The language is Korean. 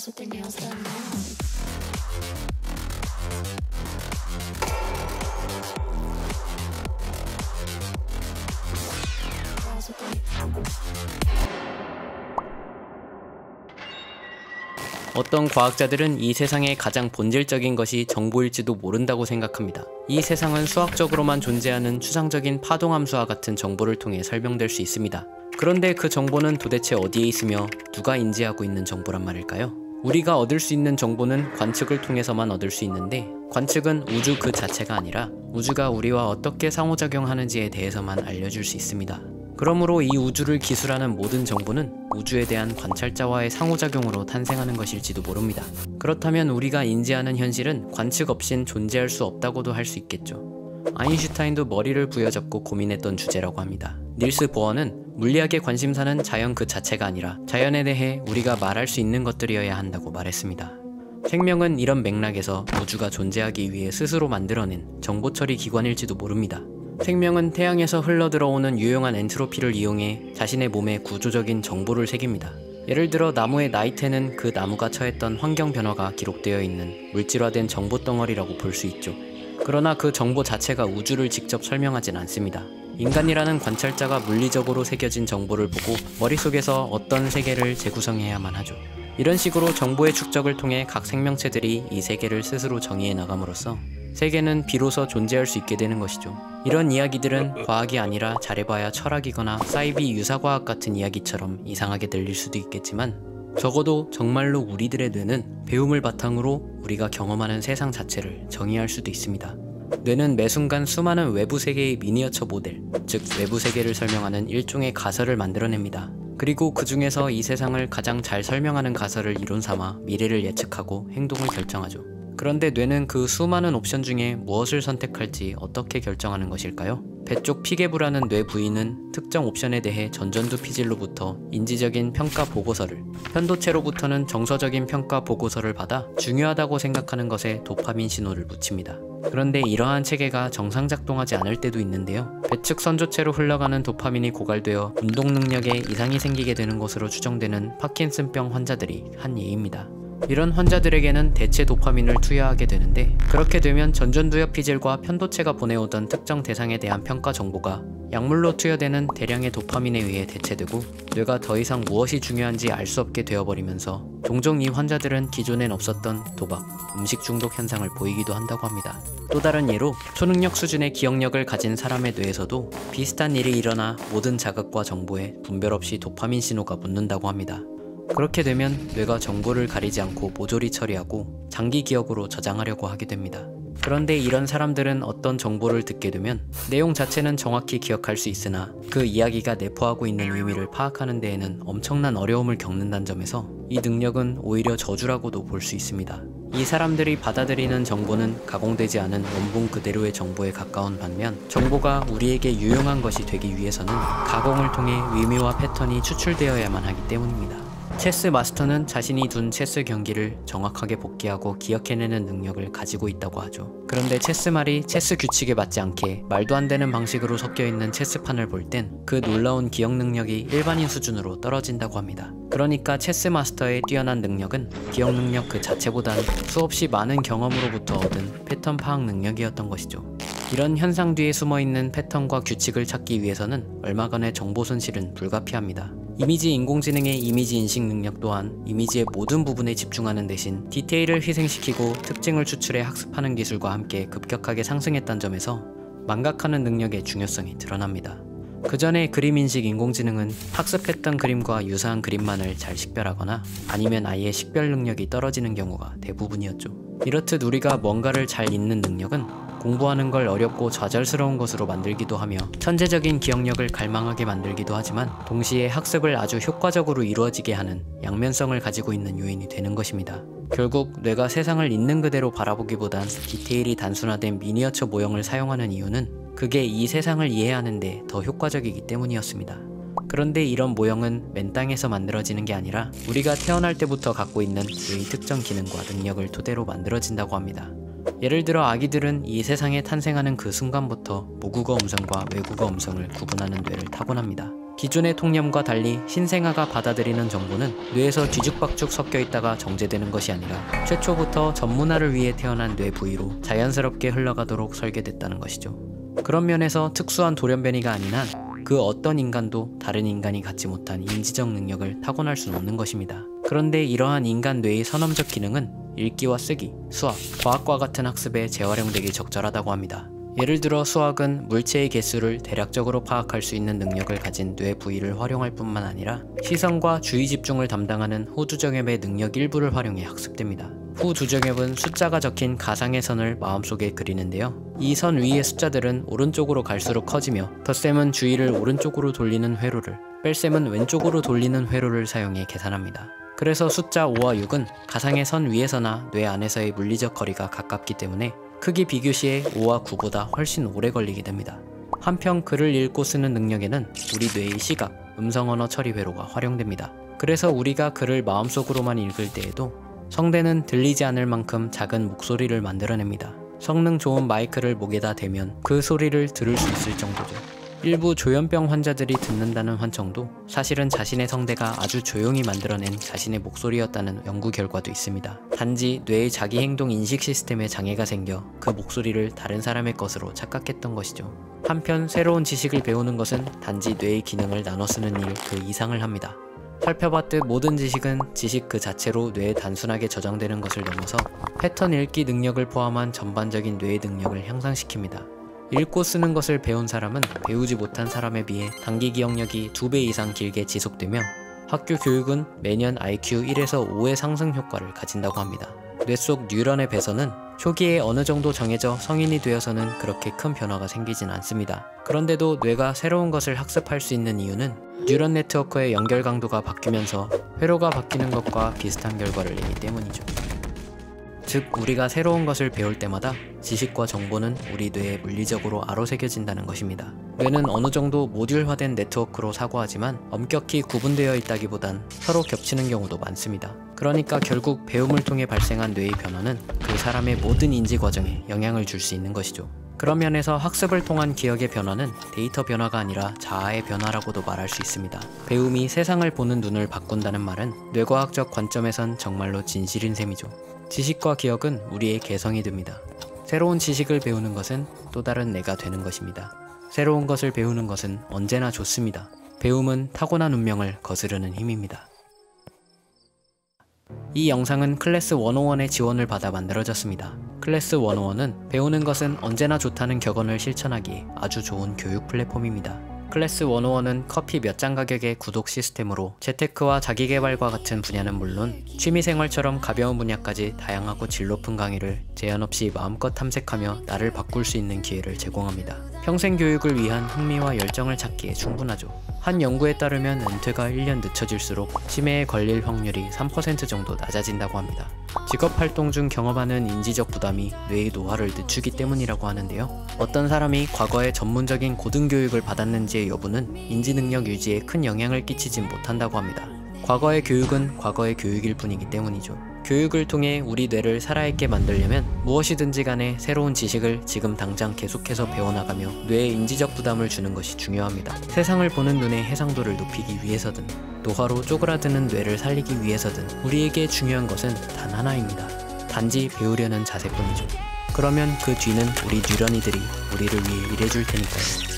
Girls with their nails done now. Girls with their 어떤 과학자들은 이 세상의 가장 본질적인 것이 정보일지도 모른다고 생각합니다. 이 세상은 수학적으로만 존재하는 추상적인 파동함수와 같은 정보를 통해 설명될 수 있습니다. 그런데 그 정보는 도대체 어디에 있으며 누가 인지하고 있는 정보란 말일까요? 우리가 얻을 수 있는 정보는 관측을 통해서만 얻을 수 있는데, 관측은 우주 그 자체가 아니라 우주가 우리와 어떻게 상호작용하는지에 대해서만 알려줄 수 있습니다. 그러므로 이 우주를 기술하는 모든 정보는 우주에 대한 관찰자와의 상호작용으로 탄생하는 것일지도 모릅니다. 그렇다면 우리가 인지하는 현실은 관측 없인 존재할 수 없다고도 할 수 있겠죠. 아인슈타인도 머리를 부여잡고 고민했던 주제라고 합니다. 닐스 보어는 물리학의 관심사는 자연 그 자체가 아니라 자연에 대해 우리가 말할 수 있는 것들이어야 한다고 말했습니다. 생명은 이런 맥락에서 우주가 존재하기 위해 스스로 만들어낸 정보처리 기관일지도 모릅니다. 생명은 태양에서 흘러들어오는 유용한 엔트로피를 이용해 자신의 몸에 구조적인 정보를 새깁니다. 예를 들어 나무의 나이테는 그 나무가 처했던 환경 변화가 기록되어 있는 물질화된 정보 덩어리라고 볼 수 있죠. 그러나 그 정보 자체가 우주를 직접 설명하진 않습니다. 인간이라는 관찰자가 물리적으로 새겨진 정보를 보고 머릿속에서 어떤 세계를 재구성해야만 하죠. 이런 식으로 정보의 축적을 통해 각 생명체들이 이 세계를 스스로 정의해 나감으로써 세계는 비로소 존재할 수 있게 되는 것이죠. 이런 이야기들은 과학이 아니라 잘해봐야 철학이거나 사이비 유사과학 같은 이야기처럼 이상하게 들릴 수도 있겠지만, 적어도 정말로 우리들의 뇌는 배움을 바탕으로 우리가 경험하는 세상 자체를 정의할 수도 있습니다. 뇌는 매 순간 수많은 외부 세계의 미니어처 모델, 즉 외부 세계를 설명하는 일종의 가설을 만들어냅니다. 그리고 그 중에서 이 세상을 가장 잘 설명하는 가설을 이론 삼아 미래를 예측하고 행동을 결정하죠. 그런데 뇌는 그 수많은 옵션 중에 무엇을 선택할지 어떻게 결정하는 것일까요? 배쪽 피계부라는 뇌 부위는 특정 옵션에 대해 전전두 피질로부터 인지적인 평가 보고서를, 편도체로부터는 정서적인 평가 보고서를 받아 중요하다고 생각하는 것에 도파민 신호를 묻힙니다. 그런데 이러한 체계가 정상작동하지 않을 때도 있는데요. 배측 선조체로 흘러가는 도파민이 고갈되어 운동 능력에 이상이 생기게 되는 것으로 추정되는 파킨슨병 환자들이 한 예입니다. 이런 환자들에게는 대체 도파민을 투여하게 되는데, 그렇게 되면 전전두엽 피질과 편도체가 보내오던 특정 대상에 대한 평가 정보가 약물로 투여되는 대량의 도파민에 의해 대체되고 뇌가 더 이상 무엇이 중요한지 알 수 없게 되어버리면서 종종 이 환자들은 기존엔 없었던 도박, 음식 중독 현상을 보이기도 한다고 합니다. 또 다른 예로 초능력 수준의 기억력을 가진 사람의 뇌에서도 비슷한 일이 일어나 모든 자극과 정보에 분별 없이 도파민 신호가 묻는다고 합니다. 그렇게 되면 뇌가 정보를 가리지 않고 모조리 처리하고 장기 기억으로 저장하려고 하게 됩니다. 그런데 이런 사람들은 어떤 정보를 듣게 되면 내용 자체는 정확히 기억할 수 있으나 그 이야기가 내포하고 있는 의미를 파악하는 데에는 엄청난 어려움을 겪는다는 점에서 이 능력은 오히려 저주라고도 볼 수 있습니다. 이 사람들이 받아들이는 정보는 가공되지 않은 원본 그대로의 정보에 가까운 반면, 정보가 우리에게 유용한 것이 되기 위해서는 가공을 통해 의미와 패턴이 추출되어야만 하기 때문입니다. 체스 마스터는 자신이 둔 체스 경기를 정확하게 복기하고 기억해내는 능력을 가지고 있다고 하죠. 그런데 체스말이 체스 규칙에 맞지 않게 말도 안 되는 방식으로 섞여있는 체스판을 볼 땐 그 놀라운 기억 능력이 일반인 수준으로 떨어진다고 합니다. 그러니까 체스 마스터의 뛰어난 능력은 기억 능력 그 자체보단 수없이 많은 경험으로부터 얻은 패턴 파악 능력이었던 것이죠. 이런 현상 뒤에 숨어있는 패턴과 규칙을 찾기 위해서는 얼마간의 정보 손실은 불가피합니다. 이미지 인공지능의 이미지 인식 능력 또한 이미지의 모든 부분에 집중하는 대신 디테일을 희생시키고 특징을 추출해 학습하는 기술과 함께 급격하게 상승했다는 점에서 망각하는 능력의 중요성이 드러납니다. 그 전에 그림 인식 인공지능은 학습했던 그림과 유사한 그림만을 잘 식별하거나 아니면 아예 식별 능력이 떨어지는 경우가 대부분이었죠. 이렇듯 우리가 뭔가를 잘 읽는 능력은 공부하는 걸 어렵고 좌절스러운 것으로 만들기도 하며 천재적인 기억력을 갈망하게 만들기도 하지만, 동시에 학습을 아주 효과적으로 이루어지게 하는 양면성을 가지고 있는 요인이 되는 것입니다. 결국 뇌가 세상을 있는 그대로 바라보기보단 디테일이 단순화된 미니어처 모형을 사용하는 이유는 그게 이 세상을 이해하는 데 더 효과적이기 때문이었습니다. 그런데 이런 모형은 맨 땅에서 만들어지는 게 아니라 우리가 태어날 때부터 갖고 있는 뇌의 특정 기능과 능력을 토대로 만들어진다고 합니다. 예를 들어 아기들은 이 세상에 탄생하는 그 순간부터 모국어 음성과 외국어 음성을 구분하는 뇌를 타고납니다. 기존의 통념과 달리 신생아가 받아들이는 정보는 뇌에서 뒤죽박죽 섞여 있다가 정제되는 것이 아니라 최초부터 전문화를 위해 태어난 뇌 부위로 자연스럽게 흘러가도록 설계됐다는 것이죠. 그런 면에서 특수한 돌연변이가 아닌 한 그 어떤 인간도 다른 인간이 갖지 못한 인지적 능력을 타고날 수는 없는 것입니다. 그런데 이러한 인간 뇌의 선험적 기능은 읽기와 쓰기, 수학, 과학과 같은 학습에 재활용되기 적절하다고 합니다. 예를 들어 수학은 물체의 개수를 대략적으로 파악할 수 있는 능력을 가진 뇌 부위를 활용할 뿐만 아니라 시선과 주의 집중을 담당하는 후두정엽의 능력 일부를 활용해 학습됩니다. 후두정엽은 숫자가 적힌 가상의 선을 마음속에 그리는데요. 이 선 위의 숫자들은 오른쪽으로 갈수록 커지며 덧셈은 주의를 오른쪽으로 돌리는 회로를, 뺄셈은 왼쪽으로 돌리는 회로를 사용해 계산합니다. 그래서 숫자 5와 6은 가상의 선 위에서나 뇌 안에서의 물리적 거리가 가깝기 때문에 크기 비교 시에 5와 9보다 훨씬 오래 걸리게 됩니다. 한편 글을 읽고 쓰는 능력에는 우리 뇌의 시각, 음성 언어 처리 회로가 활용됩니다. 그래서 우리가 글을 마음속으로만 읽을 때에도 성대는 들리지 않을 만큼 작은 목소리를 만들어냅니다. 성능 좋은 마이크를 목에다 대면 그 소리를 들을 수 있을 정도죠. 일부 조현병 환자들이 듣는다는 환청도 사실은 자신의 성대가 아주 조용히 만들어낸 자신의 목소리였다는 연구 결과도 있습니다. 단지 뇌의 자기 행동 인식 시스템에 장애가 생겨 그 목소리를 다른 사람의 것으로 착각했던 것이죠. 한편 새로운 지식을 배우는 것은 단지 뇌의 기능을 나눠 쓰는 일 그 이상을 합니다. 살펴봤듯 모든 지식은 지식 그 자체로 뇌에 단순하게 저장되는 것을 넘어서 패턴 읽기 능력을 포함한 전반적인 뇌의 능력을 향상시킵니다. 읽고 쓰는 것을 배운 사람은 배우지 못한 사람에 비해 단기 기억력이 2배 이상 길게 지속되며 학교 교육은 매년 IQ 1에서 5의 상승 효과를 가진다고 합니다. 뇌 속 뉴런의 배선은 초기에 어느 정도 정해져 성인이 되어서는 그렇게 큰 변화가 생기진 않습니다. 그런데도 뇌가 새로운 것을 학습할 수 있는 이유는 뉴런 네트워크의 연결 강도가 바뀌면서 회로가 바뀌는 것과 비슷한 결과를 내기 때문이죠. 즉 우리가 새로운 것을 배울 때마다 지식과 정보는 우리 뇌에 물리적으로 아로새겨진다는 것입니다. 뇌는 어느 정도 모듈화된 네트워크로 사고하지만 엄격히 구분되어 있다기보단 서로 겹치는 경우도 많습니다. 그러니까 결국 배움을 통해 발생한 뇌의 변화는 그 사람의 모든 인지 과정에 영향을 줄 수 있는 것이죠. 그런 면에서 학습을 통한 기억의 변화는 데이터 변화가 아니라 자아의 변화라고도 말할 수 있습니다. 배움이 세상을 보는 눈을 바꾼다는 말은 뇌과학적 관점에선 정말로 진실인 셈이죠. 지식과 기억은 우리의 개성이 됩니다. 새로운 지식을 배우는 것은 또 다른 내가 되는 것입니다. 새로운 것을 배우는 것은 언제나 좋습니다. 배움은 타고난 운명을 거스르는 힘입니다. 이 영상은 클래스 101의 지원을 받아 만들어졌습니다. 클래스 101은 배우는 것은 언제나 좋다는 격언을 실천하기에 아주 좋은 교육 플랫폼입니다. 클래스 101은 커피 몇 잔 가격의 구독 시스템으로 재테크와 자기개발과 같은 분야는 물론 취미생활처럼 가벼운 분야까지 다양하고 질 높은 강의를 제한 없이 마음껏 탐색하며 나를 바꿀 수 있는 기회를 제공합니다. 평생 교육을 위한 흥미와 열정을 찾기에 충분하죠. 한 연구에 따르면 은퇴가 1년 늦춰질수록 치매에 걸릴 확률이 3% 정도 낮아진다고 합니다. 직업활동 중 경험하는 인지적 부담이 뇌의 노화를 늦추기 때문이라고 하는데요. 어떤 사람이 과거에 전문적인 고등교육을 받았는지의 여부는 인지능력 유지에 큰 영향을 끼치진 못한다고 합니다. 과거의 교육은 과거의 교육일 뿐이기 때문이죠. 교육을 통해 우리 뇌를 살아있게 만들려면 무엇이든지 간에 새로운 지식을 지금 당장 계속해서 배워나가며 뇌에 인지적 부담을 주는 것이 중요합니다. 세상을 보는 눈의 해상도를 높이기 위해서든 노화로 쪼그라드는 뇌를 살리기 위해서든 우리에게 중요한 것은 단 하나입니다. 단지 배우려는 자세뿐이죠. 그러면 그 뒤는 우리 뉴런이들이 우리를 위해 일해줄 테니까요.